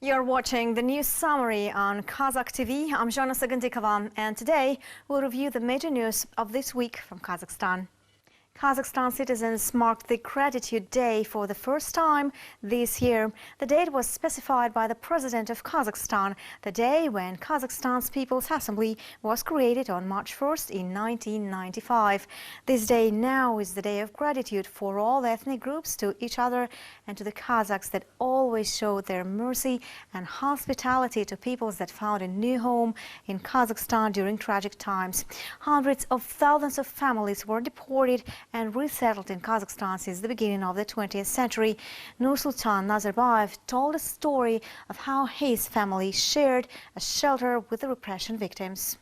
You're watching the news summary on Kazakh TV. I'm Joly Sagandikova, and today we'll review the major news of this week from Kazakhstan. Kazakhstan citizens marked the Gratitude Day for the first time this year. The date was specified by the President of Kazakhstan, the day when Kazakhstan's People's Assembly was created on March 1st in 1995. This day now is the day of gratitude for all ethnic groups to each other and to the Kazakhs that always showed their mercy and hospitality to peoples that found a new home in Kazakhstan during tragic times. Hundreds of thousands of families were deported and resettled in Kazakhstan since the beginning of the 20th century. Nursultan Nazarbayev told a story of how his family shared a shelter with the repression victims.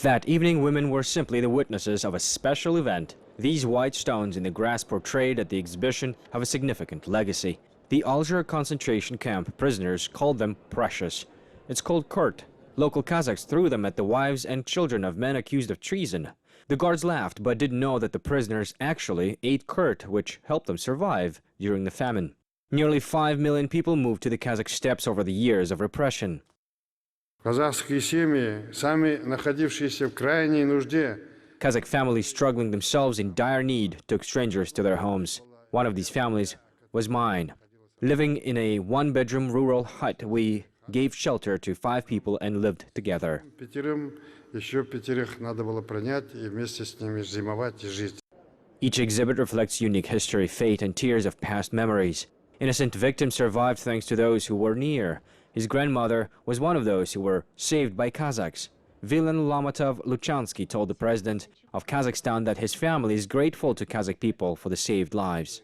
That evening, women were simply the witnesses of a special event. These white stones in the grass portrayed at the exhibition have a significant legacy. The Alger concentration camp prisoners called them precious. It's called kurt. Local Kazakhs threw them at the wives and children of men accused of treason. The guards laughed, but didn't know that the prisoners actually ate kurt, which helped them survive during the famine. Nearly 5 million people moved to the Kazakh steppes over the years of repression. Казахские семьи, сами находившиеся в крайней нужде, Kazakh families struggling themselves in dire need took strangers to their homes. One of these families was mine. Living in a one-bedroom rural hut, we gave shelter to 5 people and lived together. еще пятерых надо было принять и вместе с ними зимовать и жить. Each exhibit reflects unique history, fate, and tears of past memories. Innocent victims survived thanks to those who were near. His grandmother was one of those who were saved by Kazakhs. Vilen Lamatov Luchansky told the President of Kazakhstan that his family is grateful to Kazakh people for the saved lives.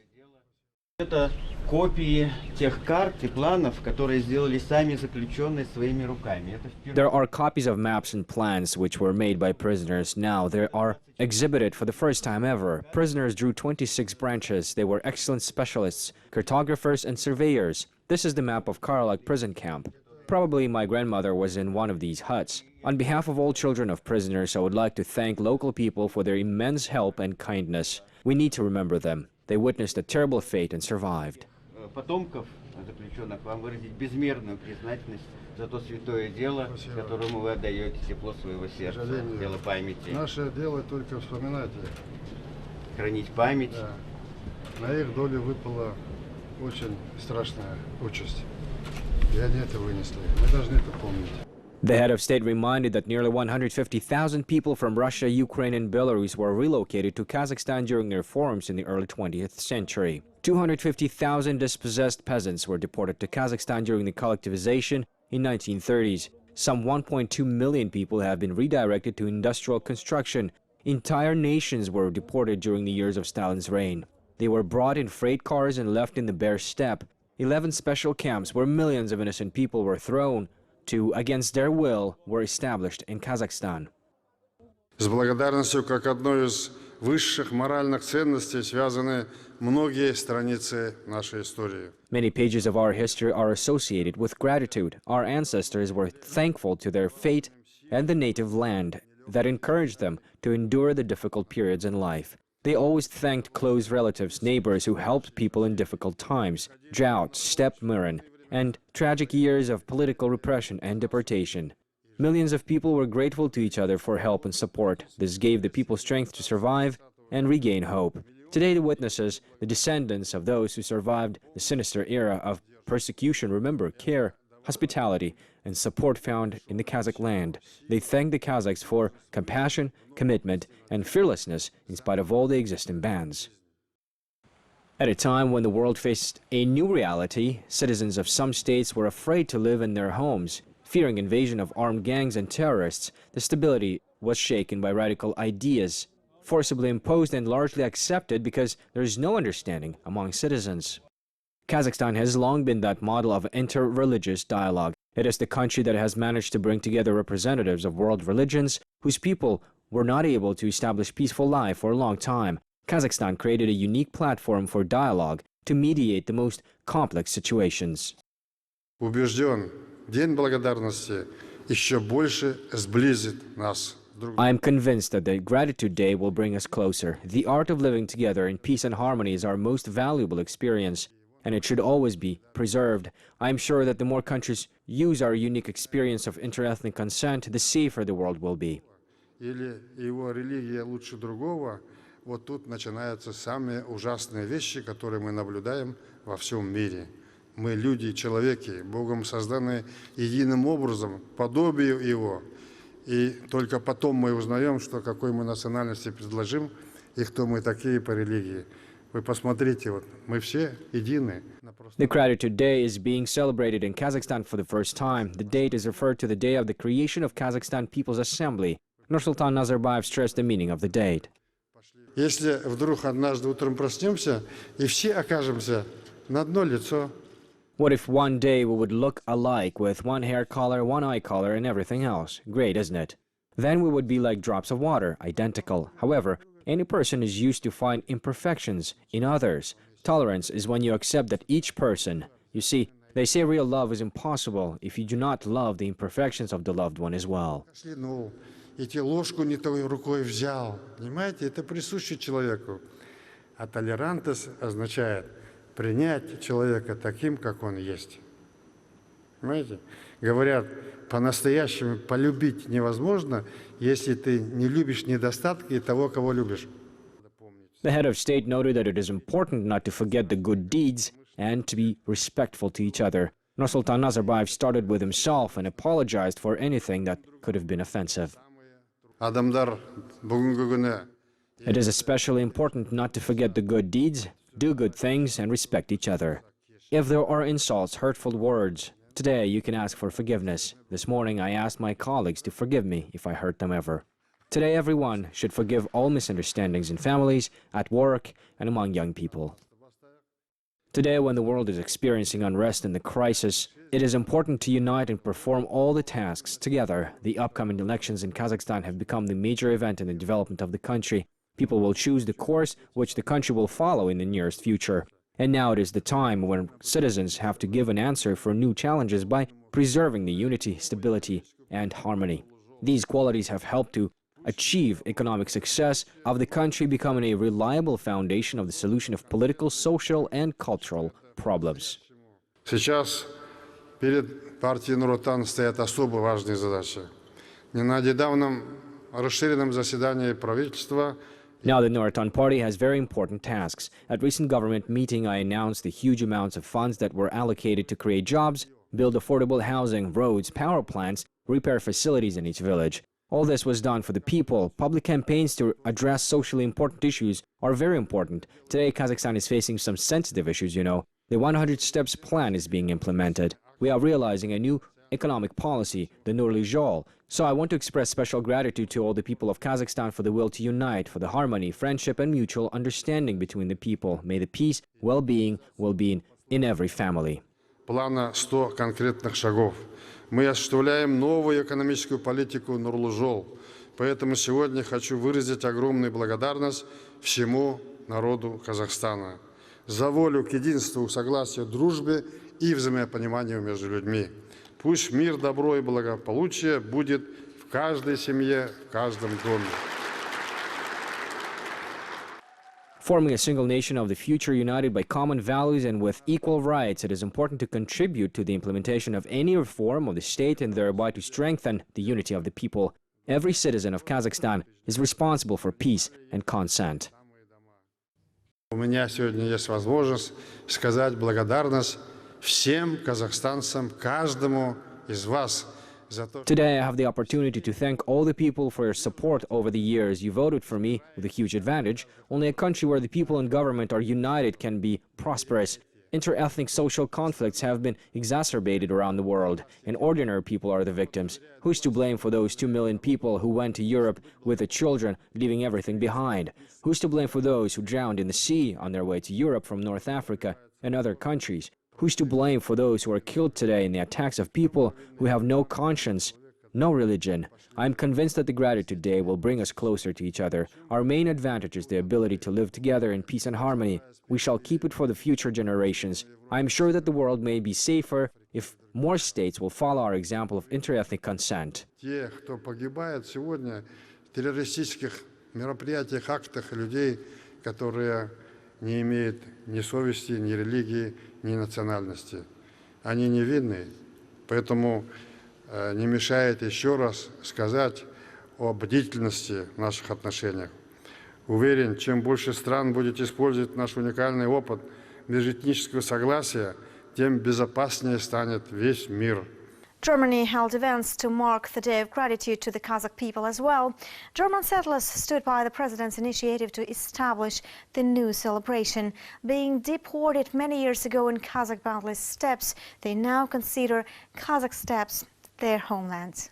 Это копии тех карт и планов, которые сделали сами заключенные своими руками. There are copies of maps and plans which were made by prisoners. Now they are exhibited for the first time ever. Prisoners drew 26 branches. They were excellent specialists, cartographers and surveyors. This is the map of Karlak prison camp. Probably my grandmother was in one of these huts. On behalf of all children of prisoners, I would like to thank local people for their immense help and kindness. We need to remember them. They witnessed a terrible fate and survived. Потомков заключенных вам выразить безмерную признательность за то святое дело, которому вы отдаете тепло своего сердца, дело памяти. Наше дело только вспоминать их. Хранить память. Да. На их долю выпала очень страшная участь. И они это вынесли. Мы должны это помнить. The head of state reminded that nearly 150,000 people from Russia, Ukraine and Belarus were relocated to Kazakhstan during the reforms in the early 20th century. 250,000 dispossessed peasants were deported to Kazakhstan during the collectivization in 1930s. Some 1.2 million people have been redirected to industrial construction. Entire nations were deported during the years of Stalin's reign. They were brought in freight cars and left in the bare steppe. 11 special camps where millions of innocent people were thrown to, against their will, were established in Kazakhstan. С благодарностью как одной из высших моральных ценностей связаны многие страницы нашей истории. Many pages of our history are associated with gratitude. Our ancestors were thankful to their fate and the native land that encouraged them to endure the difficult periods in life. They always thanked close relatives, neighbors who helped people in difficult times, droughts, steppe murrain, and tragic years of political repression and deportation. Millions of people were grateful to each other for help and support. This gave the people strength to survive and regain hope. Today, the witnesses, the descendants of those who survived the sinister era of persecution, remember care, hospitality, and support found in the Kazakh land. They thank the Kazakhs for compassion, commitment, and fearlessness in spite of all the existing bans. At a time when the world faced a new reality, citizens of some states were afraid to live in their homes. Fearing invasion of armed gangs and terrorists, the stability was shaken by radical ideas, forcibly imposed and largely accepted because there is no understanding among citizens. Kazakhstan has long been that model of inter-religious dialogue. It is the country that has managed to bring together representatives of world religions whose people were not able to establish peaceful life for a long time. Kazakhstan created a unique platform for dialogue to mediate the most complex situations. Убежден, День благодарности еще больше сблизит нас. I am convinced that the Gratitude Day will bring us closer. The art of living together in peace and harmony is our most valuable experience, and it should always be preserved. I am sure that the more countries use our unique experience of interethnic consent, the safer the world will be. Или его религия лучше другого, вот тут начинаются самые ужасные вещи, которые мы наблюдаем во всем мире. Мы люди, человеки, Богом созданы единым образом, подобию Его. И только потом мы узнаем, что какой мы национальности предложим и кто мы такие по религии. Вы посмотрите, вот мы все едины. The Gratitude Day is being celebrated in Kazakhstan for the first time. The date is referred to the day of the creation of Kazakhstan People's Assembly. Nursultan Nazarbayev stressed the meaning of the date. Если вдруг однажды утром проснемся и все окажемся на одно лицо, What if one day we would look alike with one hair color, one eye color, and everything else? Great, isn't it? Then we would be like drops of water, identical. However, any person is used to find imperfections in others. Tolerance is when you accept that each person. You see, they say real love is impossible if you do not love the imperfections of the loved one as well. кашлянул, и те ложку не той рукой взял. Понимаете, это присуще человеку. А толерантность означает принять человека таким, как он есть. Понимаете? Говорят, по-настоящему полюбить невозможно, если ты не любишь недостатки того, кого любишь. The head of state noted that it is important not to forget the good deeds and to be respectful to each other. Nursultan Nazarbayev started with himself and apologized for anything that could have been offensive. Адамдар бүгінгі күні It is especially important not to forget the good deeds, do good things, and respect each other. If there are insults, hurtful words, today you can ask for forgiveness. This morning I asked my colleagues to forgive me if I hurt them ever. Today everyone should forgive all misunderstandings in families, at work, and among young people. Today, when the world is experiencing unrest and the crisis, it is important to unite and perform all the tasks together. The upcoming elections in Kazakhstan have become the major event in the development of the country. People will choose the course which the country will follow in the nearest future. And now it is the time when citizens have to give an answer for new challenges by preserving the unity, stability, and harmony. These qualities have helped to achieve economic success of the country, becoming a reliable foundation of the solution of political, social, and cultural problems. сейчас перед партией Нур-Отан стоят особо важные задачи. На недавнем расширенном заседании правительства Now the Nur-Otan Party has very important tasks. At recent government meeting, I announced the huge amounts of funds that were allocated to create jobs, build affordable housing, roads, power plants, repair facilities in each village. All this was done for the people. Public campaigns to address socially important issues are very important. Today, Kazakhstan is facing some sensitive issues, you know. The 100 Steps plan is being implemented. We are realizing a new economic policy, the Nurli Joly. So I want to express special gratitude to all the people of Kazakhstan for the will to unite, for the harmony, friendship, and mutual understanding between the people. May the peace, well-being will be in every family. плана 100 конкретных шагов. Мы осуществляем новую экономическую политику Нурлы Жол. Поэтому сегодня хочу выразить огромную благодарность всему народу Казахстана за волю к единству, согласию, дружбе и взаимопониманию между людьми. Пусть мир, добро и благополучие будет в каждой семье, в каждом доме. Forming a single nation of the future united by common values and with equal rights, it is important to contribute to the implementation of any reform of the state and thereby to strengthen the unity of the people. Every citizen of Kazakhstan is responsible for peace and consent. У меня сегодня есть возможность сказать благодарность всем казахстанцам, каждому из вас. Today I have the opportunity to thank all the people for your support over the years. You voted for me with a huge advantage. Only a country where the people and government are united can be prosperous. Inter-ethnic social conflicts have been exacerbated around the world, and ordinary people are the victims. Who's to blame for those 2 million people who went to Europe with the children, leaving everything behind? Who's to blame for those who drowned in the sea on their way to Europe from North Africa and other countries? Who's to blame for those who are killed today in the attacks of people who have no conscience, no religion? I'm convinced that the Gratitude Day will bring us closer to each other. Our main advantage is the ability to live together in peace and harmony. We shall keep it for the future generations. I'm sure that the world may be safer if more states will follow our example of inter-ethnic consent. Те, кто погибает сегодня в террористических мероприятиях, актах людей, которые не имеют ни совести, ни религии, ни национальности. Они невинны. Поэтому не мешает еще раз сказать о бдительности в наших отношениях. Уверен, чем больше стран будет использовать наш уникальный опыт межэтнического согласия, тем безопаснее станет весь мир. Germany held events to mark the Day of Gratitude to the Kazakh people as well. German settlers stood by the president's initiative to establish the new celebration. Being deported many years ago in Kazakh boundless steppes, they now consider Kazakh steppes their homeland.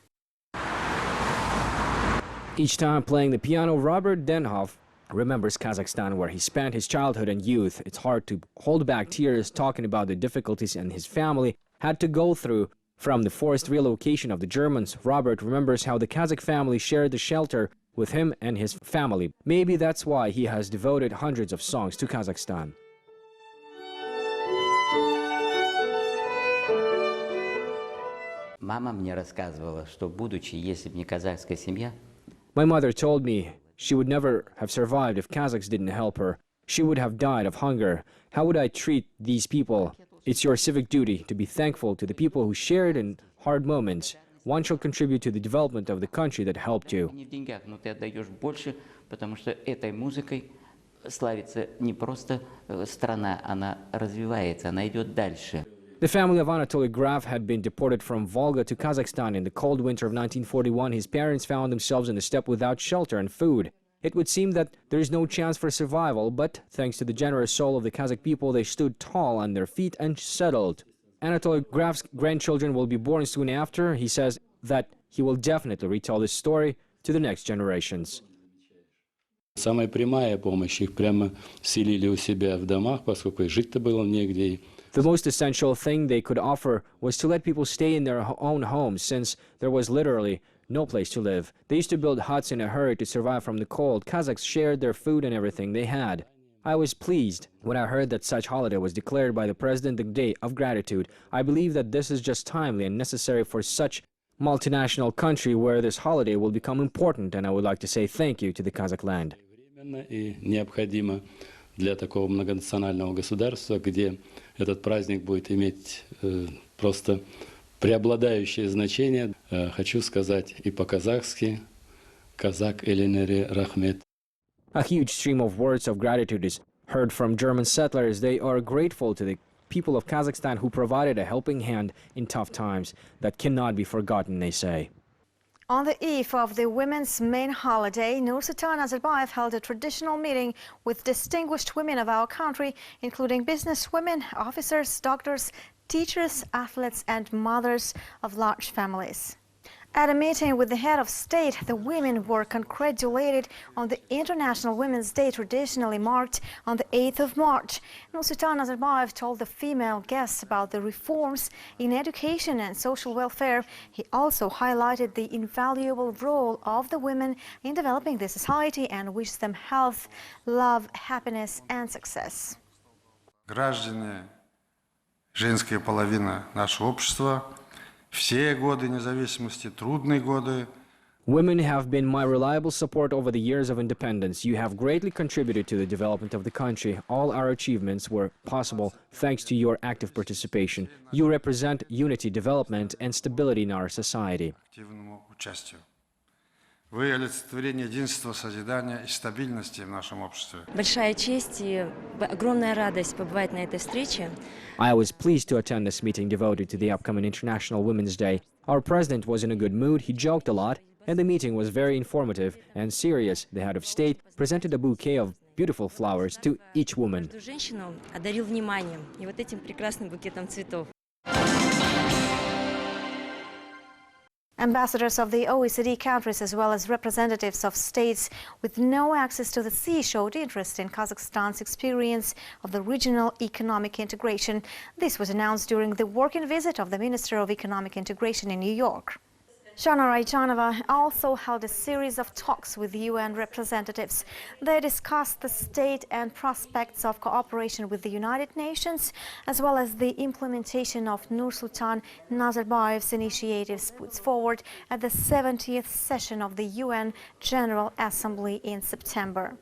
Each time playing the piano, Robert Denhoff remembers Kazakhstan, where he spent his childhood and youth. It's hard to hold back tears talking about the difficulties and his family had to go through from the forced relocation of the Germans. Robert remembers how the Kazakh family shared the shelter with him and his family. Maybe that's why he has devoted hundreds of songs to Kazakhstan. Мама мне рассказывала, что будучи, если бы не казахская семья, My mother told me she would never have survived if Kazakhs didn't help her. She would have died of hunger. How would I treat these people? It's your civic duty to be thankful to the people who shared in hard moments. One shall contribute to the development of the country that helped you. не в деньгах, но ты отдаешь больше, потому что этой музыкой славится не просто страна, она развивается, она идет дальше. The family of Anatoly Graf had been deported from Volga to Kazakhstan in the cold winter of 1941. His parents found themselves in the steppe without shelter and food. It would seem that there is no chance for survival, but thanks to the generous soul of the Kazakh people, they stood tall on their feet and settled. Anatoly Graf's grandchildren will be born soon after. He says that he will definitely retell this story to the next generations. Самая прямая помощь, их прямо селили у себя в домах, поскольку и жить-то было негде. The most essential thing they could offer was to let people stay in their own homes, since there was literally no place to live. They used to build huts in a hurry to survive from the cold. Kazakhs shared their food and everything they had. I was pleased when I heard that such holiday was declared by the President the Day of Gratitude. I believe that this is just timely and necessary for such multinational country where this holiday will become important, and I would like to say thank you to the Kazakh land. И необходимо для такого многонационального государства, где этот праздник будет иметь просто преобладающее значение. Хочу сказать и по-казахски «Казак Элинери Рахмет». A huge stream of words of gratitude is heard from German settlers. They are grateful to the people of Kazakhstan who provided a helping hand in tough times that cannot be forgotten, they say. On the eve of the women's main holiday, Nursultan Nazarbayev held a traditional meeting with distinguished women of our country, including businesswomen, officers, doctors, teachers, athletes, and mothers of large families. At a meeting with the head of state, the women were congratulated on the International Women's Day, traditionally marked on the 8th of March. Nursultan Nazarbayev told the female guests about the reforms in education and social welfare. He also highlighted the invaluable role of the women in developing the society and wished them health, love, happiness, and success. Граждане, женская половина нашего общества, все годы независимости, трудные годы. Women have been my reliable support over the years of independence. You have greatly contributed to the development of the country. All our achievements were possible thanks to your active participation. You represent unity, development, and stability in our society. Активному участию. Вы олицетворение единства, созидания и стабильности в нашем обществе. Большая честь и огромная радость побывать на этой встрече. I was pleased to attend this meeting devoted to the upcoming International Women's Day. Our president was in a good mood, he joked a lot, and the meeting was very informative and serious. The head of state presented a bouquet of beautiful flowers to each woman. Эту женщину одарил вниманием и вот этим прекрасным букетом цветов. Ambassadors of the OECD countries as well as representatives of states with no access to the sea showed interest in Kazakhstan's experience of the regional economic integration. This was announced during the working visit of the Minister of Economic Integration in New York. Shana Raijanova also held a series of talks with UN representatives. They discussed the state and prospects of cooperation with the United Nations, as well as the implementation of Nursultan Nazarbayev's initiatives put forward at the 70th session of the UN General Assembly in September.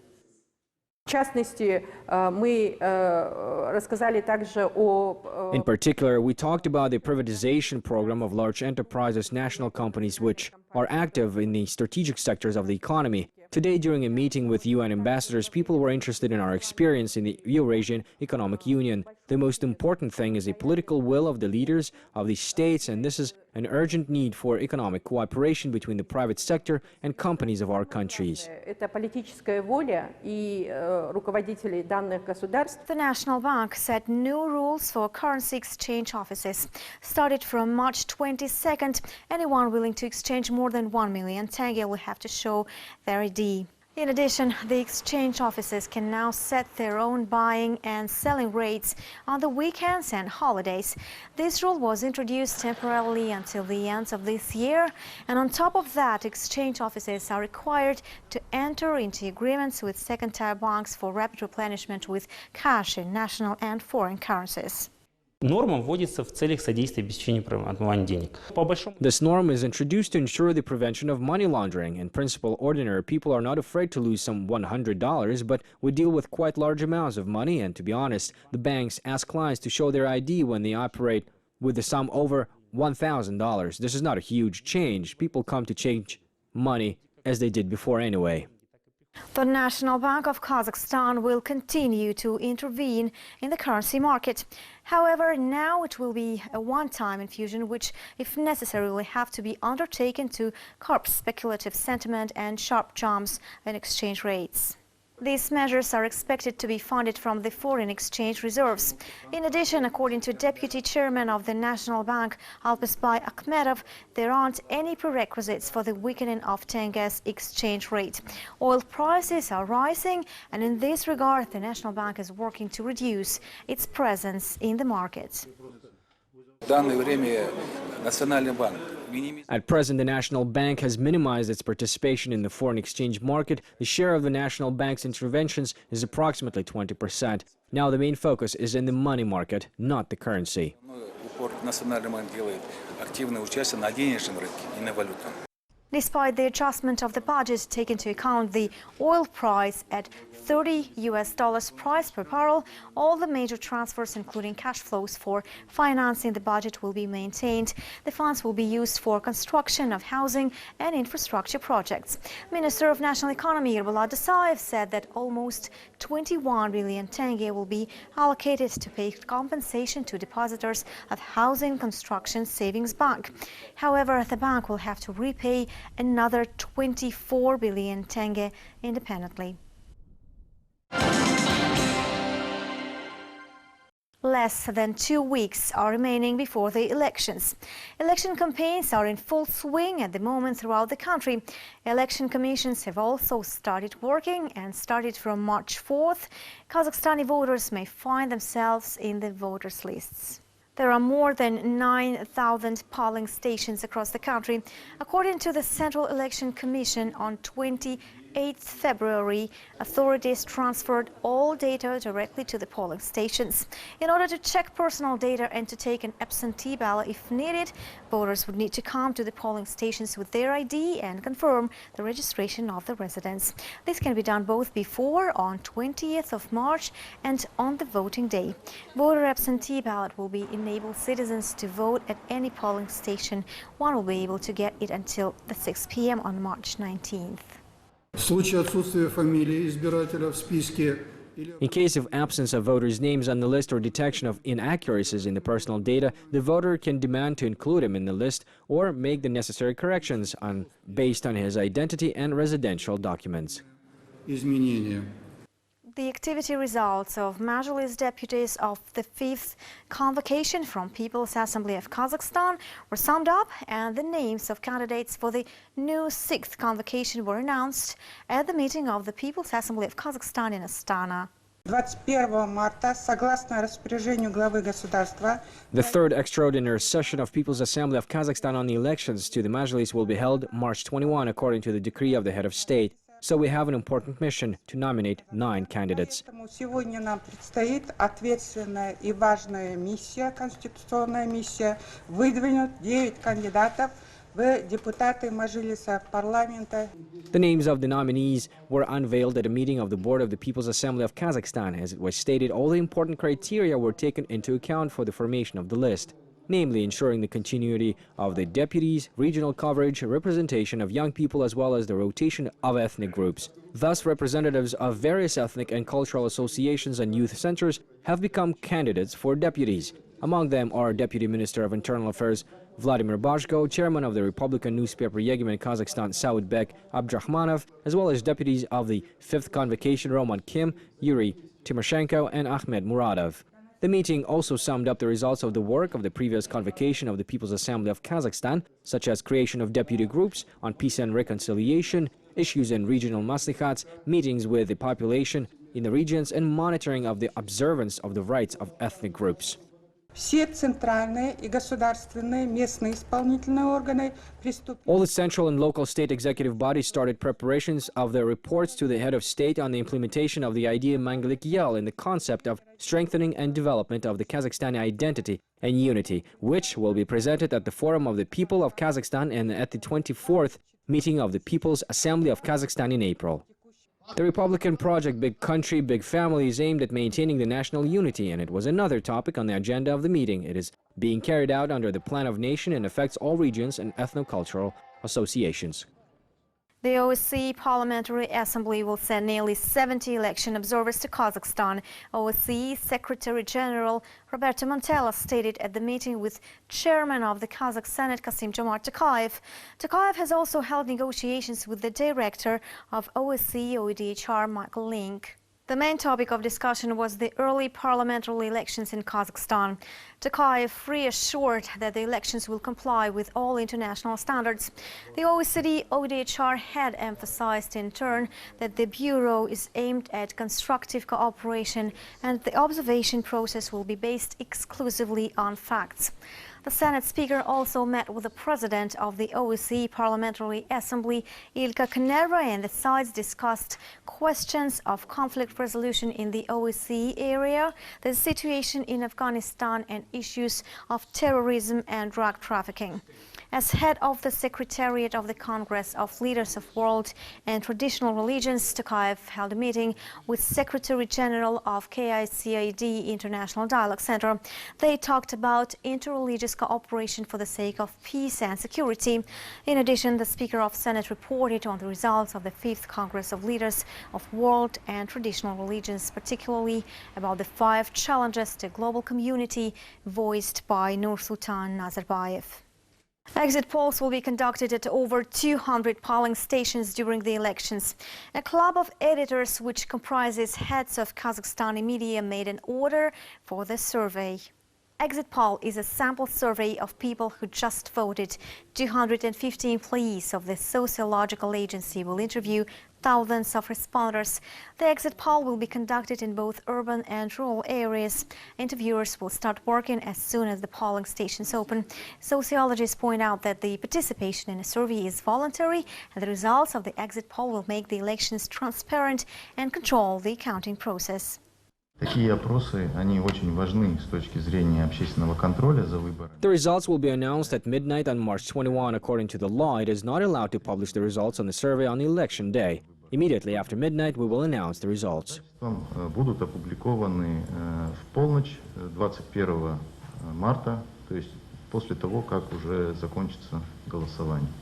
В частности, мы рассказали также о... In particular, we talked about the privatization program of large enterprises, national companies which are active in the strategic sectors of the economy. Today, during a meeting with UN ambassadors, people were interested in our experience in the Eurasian Economic Union. The most important thing is the political will of the leaders of the states, and this is an urgent need for economic cooperation between the private sector and companies of our countries. Это политическая воля и руководителей данных государств. The National Bank set new rules for currency exchange offices. Started from March 22nd, anyone willing to exchange more than 1 million tenge will have to show their ID. In addition, the exchange offices can now set their own buying and selling rates on the weekends and holidays. This rule was introduced temporarily until the end of this year, and on top of that, exchange offices are required to enter into agreements with second-tier banks for rapid replenishment with cash in national and foreign currencies. Норма вводится в целях содействия обеспечению отмывания денег. This norm is introduced to ensure the prevention of money laundering. In principle, ordinary people are not afraid to lose some $100, but we deal with quite large amounts of money, and to be honest, the banks ask clients to show their ID when they operate with a sum over $1,000. This is not a huge change. People come to change money as they did before anyway. The National Bank of Kazakhstan will continue to intervene in the currency market. However, now it will be a one-time infusion which, if necessary, will have to be undertaken to curb speculative sentiment and sharp jumps in exchange rates. These measures are expected to be funded from the foreign exchange reserves. In addition, according to Deputy Chairman of the National Bank, Alpasbay Akhmetov, there aren't any prerequisites for the weakening of tenge's exchange rate. Oil prices are rising, and in this regard, the National Bank is working to reduce its presence in the market. At present, the National Bank has minimized its participation in the foreign exchange market. The share of the National Bank's interventions is approximately 20%. Now the main focus is in the money market, not the currency. Despite the adjustment of the budget, take into account the oil price at $30 price per barrel, all the major transfers, including cash flows for financing the budget, will be maintained. The funds will be used for construction of housing and infrastructure projects. Minister of National Economy Erbolat Dusayev said that almost 21 billion tenge will be allocated to pay compensation to depositors of Housing Construction Savings Bank. However, the bank will have to repay another 24 billion tenge independently. Less than 2 weeks are remaining before the elections. Election campaigns are in full swing at the moment throughout the country. Election commissions have also started working, and started from March 4th, Kazakhstani voters may find themselves in the voters' lists. There are more than 9,000 polling stations across the country. According to the Central Election Commission, on 28th February, authorities transferred all data directly to the polling stations. In order to check personal data and to take an absentee ballot if needed, voters would need to come to the polling stations with their ID and confirm the registration of the residents. This can be done both before, on 20th of March, and on the voting day. Voter absentee ballot will enable citizens to vote at any polling station. One will be able to get it until the 6 p.m. on March 19th. In case of absence of voters' names on the list or detection of inaccuracies in the personal data, the voter can demand to include him in the list or make the necessary corrections based on his identity and residential documents. The activity results of Majlis deputies of the 5th convocation from People's Assembly of Kazakhstan were summed up, and the names of candidates for the new 6th convocation were announced at the meeting of the People's Assembly of Kazakhstan in Astana. The third extraordinary session of People's Assembly of Kazakhstan on the elections to the Majlis will be held March 21 according to the decree of the head of state. So we have an important mission to nominate 9 candidates. Сегодня нам предстоит ответственная и важная миссия, конституционная миссия, выдвинуть 9 кандидатов в депутаты Мажилиса парламента. The names of the nominees were unveiled at a meeting of the Board of the People's Assembly of Kazakhstan. As it was stated, all the important criteria were taken into account for the formation of the list, namely ensuring the continuity of the deputies, regional coverage, representation of young people, as well as the rotation of ethnic groups. Thus, representatives of various ethnic and cultural associations and youth centers have become candidates for deputies. Among them are Deputy Minister of Internal Affairs Vladimir Bashko, Chairman of the Republican newspaper Yegemen Kazakhstan Saudbek Abdrahmanov, as well as deputies of the 5th Convocation Roman Kim, Yuri Timoshenko, and Ahmed Muradov. The meeting also summed up the results of the work of the previous convocation of the People's Assembly of Kazakhstan, such as creation of deputy groups on peace and reconciliation, issues in regional maslihats, meetings with the population in the regions, and monitoring of the observance of the rights of ethnic groups. Все центральные и государственные местные исполнительные органы приступили. All the central and local state executive bodies started preparations of their reports to the head of state on the implementation of the idea Manglik Yel in the concept of strengthening and development of the Kazakhstani identity and unity, which will be presented at the Forum of the People of Kazakhstan and at the 24th meeting of the People's Assembly of Kazakhstan in April. The Republican project Big Country, Big Family is aimed at maintaining the national unity, and it was another topic on the agenda of the meeting. It is being carried out under the Plan of Nation and affects all regions and ethno-cultural associations. The OSCE Parliamentary Assembly will send nearly 70 election observers to Kazakhstan. OSCE Secretary General Roberto Montella stated at the meeting with Chairman of the Kazakh Senate Kassym-Jomart Tokayev. Tokayev has also held negotiations with the Director of OSCE OEDHR Michael Link. The main topic of discussion was the early parliamentary elections in Kazakhstan. Tokayev reassured that the elections will comply with all international standards. The OECD OEDHR had emphasized in turn that the Bureau is aimed at constructive cooperation and the observation process will be based exclusively on facts. The Senate Speaker also met with the President of the OSCE Parliamentary Assembly, Ilka Kanerva, and the sides discussed questions of conflict resolution in the OSCE area, the situation in Afghanistan, and issues of terrorism and drug trafficking. As head of the Secretariat of the Congress of Leaders of World and Traditional Religions, Tokayev held a meeting with Secretary General of KICID International Dialogue Center. They talked about interreligious cooperation for the sake of peace and security. In addition, the Speaker of Senate reported on the results of the 5th Congress of Leaders of World and Traditional Religions, particularly about the 5 challenges to global community voiced by Nursultan Nazarbayev. Exit polls will be conducted at over 200 polling stations during the elections. A club of editors, which comprises heads of Kazakhstani media, made an order for the survey. Exit poll is a sample survey of people who just voted. 250 employees of the sociological agency will interview thousands of responders. The exit poll will be conducted in both urban and rural areas. Interviewers will start working as soon as the polling stations open. Sociologists point out that the participation in a survey is voluntary, and the results of the exit poll will make the elections transparent and control the counting process. Такие опросы, они очень важны с точки зрения общественного контроля за выборами. The results will be announced at midnight on March 21. According to the law, it is not allowed to publish the results on the survey on election day. Immediately after midnight, we will announce the results. Будут опубликованы в полночь 21 марта, то есть после того, как уже закончится голосование.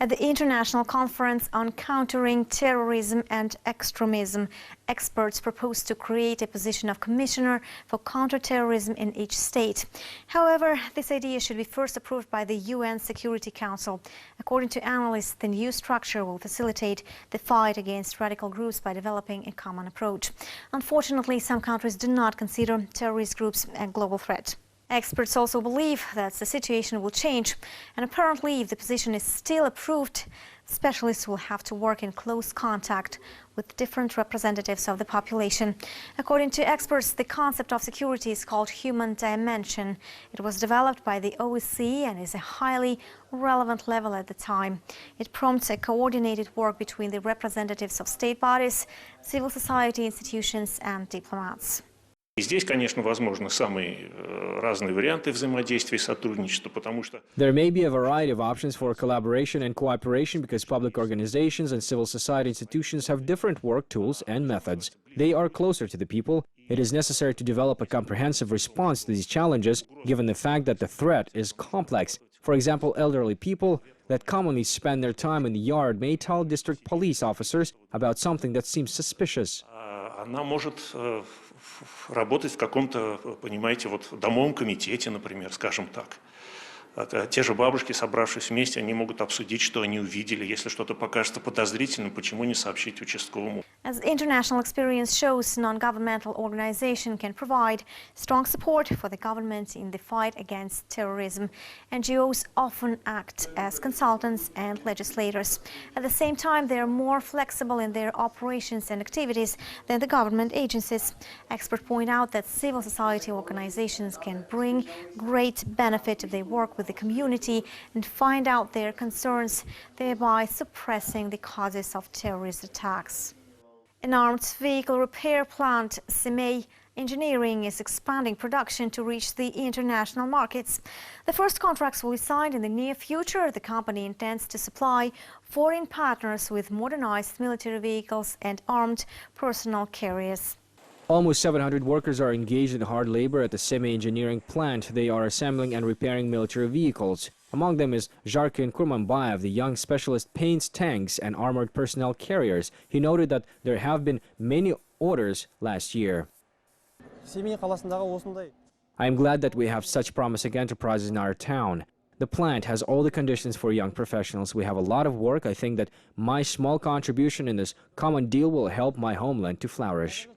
At the International Conference on Countering Terrorism and Extremism, experts proposed to create a position of Commissioner for Counterterrorism in each state. However, this idea should be first approved by the UN Security Council. According to analysts, the new structure will facilitate the fight against radical groups by developing a common approach. Unfortunately, some countries do not consider terrorist groups a global threat. Experts also believe that the situation will change, and apparently if the position is still approved, specialists will have to work in close contact with different representatives of the population. According to experts, the concept of security is called human dimension. It was developed by the OSCE and is a highly relevant level at the time. It prompts a coordinated work between the representatives of state bodies, civil society institutions and diplomats. И здесь, конечно, возможны самые разные варианты взаимодействия и сотрудничества, потому что... There may be a variety of options for collaboration and cooperation because public organizations and civil society institutions have different work tools and methods. They are closer to the people. It is necessary to develop a comprehensive response to these challenges, given the fact that the threat is complex. For example, elderly people that commonly spend their time in the yard may tell district police officers about something that seems suspicious. Она может работать в каком-то, понимаете, вот домовом комитете, например, скажем так. Те же бабушки, собравшись вместе, они могут обсудить, что они увидели. Если что-то покажется подозрительным, почему не сообщить участковому? As international experience shows, non-governmental organizations can provide strong support for the government in the fight against terrorism. NGOs often act as consultants and legislators. At the same time, they are more flexible in their operations and activities than the government agencies. Experts point out that civil society organizations can bring great benefit if they work with the community and find out their concerns, thereby suppressing the causes of terrorist attacks. An armed vehicle repair plant, CMA Engineering, is expanding production to reach the international markets. The first contracts will be signed in the near future. The company intends to supply foreign partners with modernized military vehicles and armed personnel carriers. Almost 700 workers are engaged in hard labor at the semi-engineering plant. They are assembling and repairing military vehicles. Among them is Zharkin Kurmanbayev. The young specialist paints tanks and armored personnel carriers. He noted that there have been many orders last year. I am glad that we have such promising enterprises in our town. The plant has all the conditions for young professionals. We have a lot of work. I think that my small contribution in this common deal will help my homeland to flourish.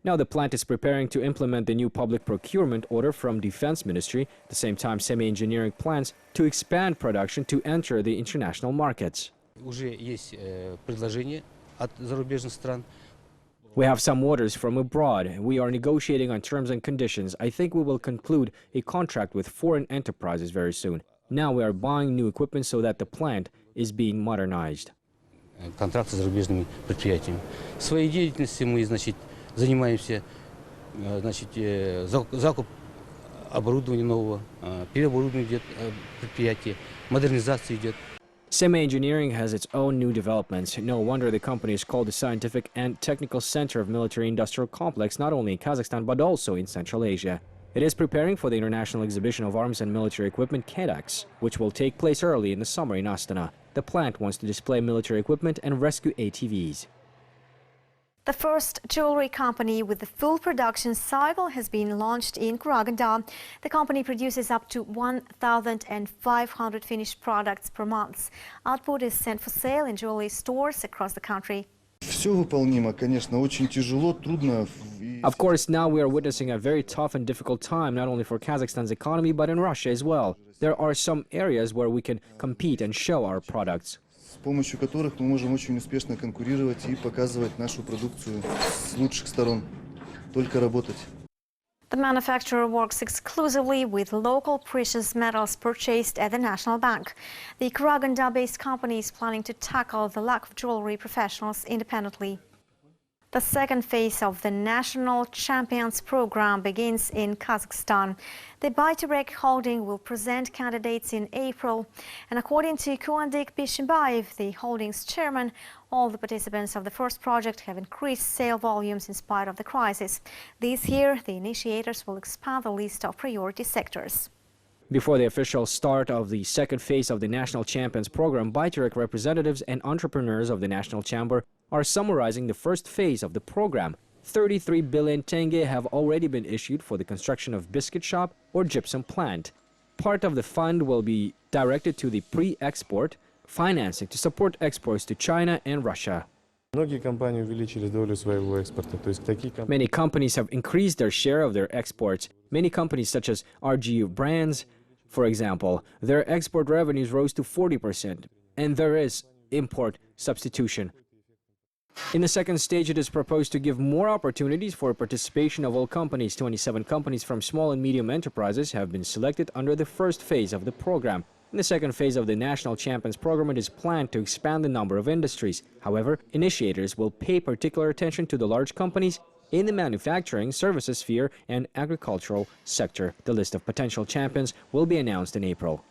Now the plant is preparing to implement the new public procurement order from Defense Ministry. At the same time, semi-engineering plans to expand production to enter the international markets. We have some orders from abroad. We are negotiating on terms and conditions. I think we will conclude a contract with foreign enterprises very soon. Now we are buying new equipment so that the plant is being modernized. Контракты с зарубежными предприятиями. Своей деятельностью мы, занимаемся, закуп оборудования нового, переоборудование идет предприятие, модернизация идет. Semi-engineering has its own new developments. No wonder the company is called the Scientific and Technical Center of Military-Industrial Complex, not only in Kazakhstan but also in Central Asia. It is preparing for the International Exhibition of Arms and Military Equipment, KEDAX, which will take place early in the summer in Astana. The plant wants to display military equipment and rescue ATVs. The first jewelry company with the full production cycle has been launched in Karaganda. The company produces up to 1,500 finished products per month. Output is sent for sale in jewelry stores across the country. Of course, now we are witnessing a very tough and difficult time, not only for Kazakhstan's economy, but in Russia as well. There are some areas where we can compete and show our products. С помощью которых мы можем очень успешно конкурировать и показывать нашу продукцию с лучших сторон. Только работать. The manufacturer works exclusively with local precious metals purchased at the National Bank. The Karaganda-based company is planning to tackle the lack of jewelry professionals independently. The second phase of the National Champions program begins in Kazakhstan. The Jibek holding will present candidates in April. And according to Kuandik Bishimbayev, the holding's chairman, all the participants of the first project have increased sale volumes in spite of the crisis. This year, the initiators will expand the list of priority sectors. Before the official start of the second phase of the National Champions program, Jibek representatives and entrepreneurs of the National Chamber are summarizing the first phase of the program. 33 billion tenge have already been issued for the construction of biscuit shop or gypsum plant. Part of the fund will be directed to the pre-export financing to support exports to China and Russia. Many companies have increased their share of their exports. Many companies such as RGU Brands, for example, their export revenues rose to 40%, and there is import substitution. In the second stage, it is proposed to give more opportunities for participation of all companies. 27 companies from small and medium enterprises have been selected under the first phase of the program. In the second phase of the National Champions program, it is planned to expand the number of industries. However, initiators will pay particular attention to the large companies in the manufacturing, services sphere, and agricultural sector. The list of potential champions will be announced in April.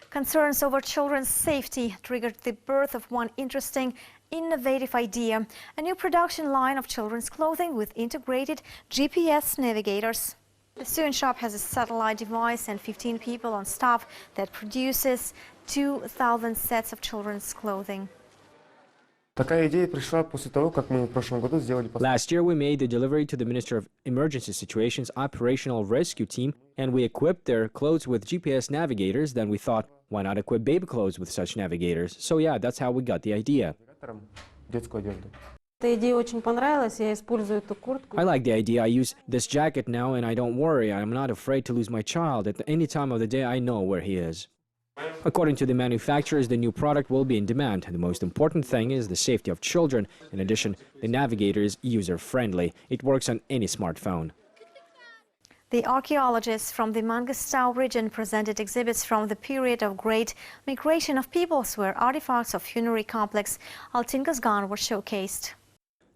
Concerns over children's safety triggered the birth of one interesting, innovative idea: a new production line of children's clothing with integrated GPS navigators. The Suyon shop has a satellite device and 15 people on staff that produces 2,000 sets of children's clothing. Last year, we made the delivery to the Minister of Emergency Situations Operational Rescue Team, and we equipped their clothes with GPS navigators. Then we thought, why not equip baby clothes with such navigators? So yeah, that's how we got the idea. I like the idea. I use this jacket now and I don't worry. I'm not afraid to lose my child. At any time of the day, I know where he is. According to the manufacturers, the new product will be in demand. The most important thing is the safety of children. In addition, the navigator is user-friendly. It works on any smartphone. The archaeologists from the Mangistau region presented exhibits from the period of great migration of peoples, where artifacts of funerary complex Altyn-Kazgan were showcased.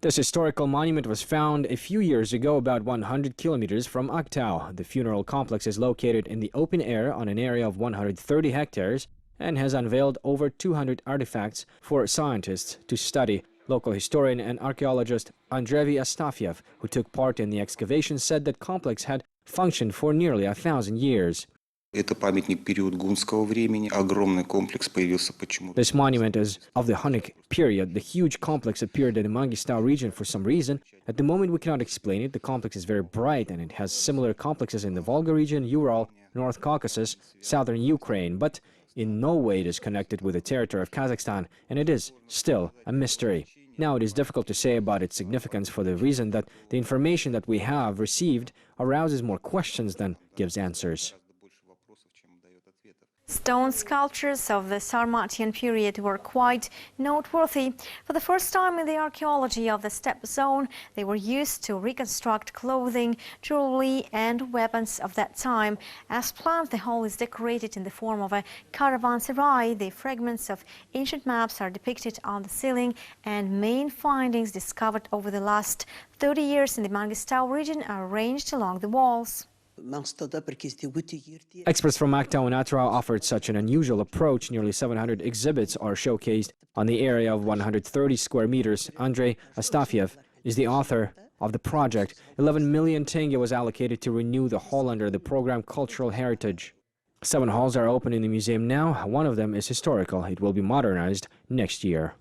This historical monument was found a few years ago about 100 kilometers from Aktau. The funeral complex is located in the open air on an area of 130 hectares and has unveiled over 200 artifacts for scientists to study. Local historian and archaeologist Andrei Astafyev, who took part in the excavation, said that complex had functioned for nearly 1,000 years. This monument is of the Hunnic period. The huge complex appeared in the Mangistau region for some reason. At the moment, we cannot explain it. The complex is very bright, and it has similar complexes in the Volga region, Ural, North Caucasus, southern Ukraine. But in no way it is connected with the territory of Kazakhstan, and it is still a mystery. Now, it is difficult to say about its significance for the reason that the information that we have received arouses more questions than gives answers. Stone sculptures of the Sarmatian period were quite noteworthy. For the first time in the archaeology of the steppe zone, they were used to reconstruct clothing, jewelry and weapons of that time. As planned, the hall is decorated in the form of a caravanserai. The fragments of ancient maps are depicted on the ceiling, and main findings discovered over the last 30 years in the Mangistau region are arranged along the walls. Experts from Aktau and Atrau offered such an unusual approach. Nearly 700 exhibits are showcased on the area of 130 square meters. Andrei Astafyev is the author of the project. 11 million tenge was allocated to renew the hall under the program Cultural Heritage. 7 halls are open in the museum now. One of them is historical. It will be modernized next year.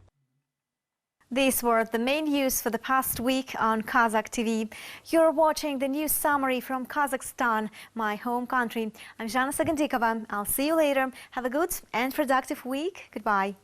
These were the main news for the past week on Kazakh TV. You're watching the news summary from Kazakhstan, my home country. I'm Joly. I'll see you later. Have a good and productive week. Goodbye.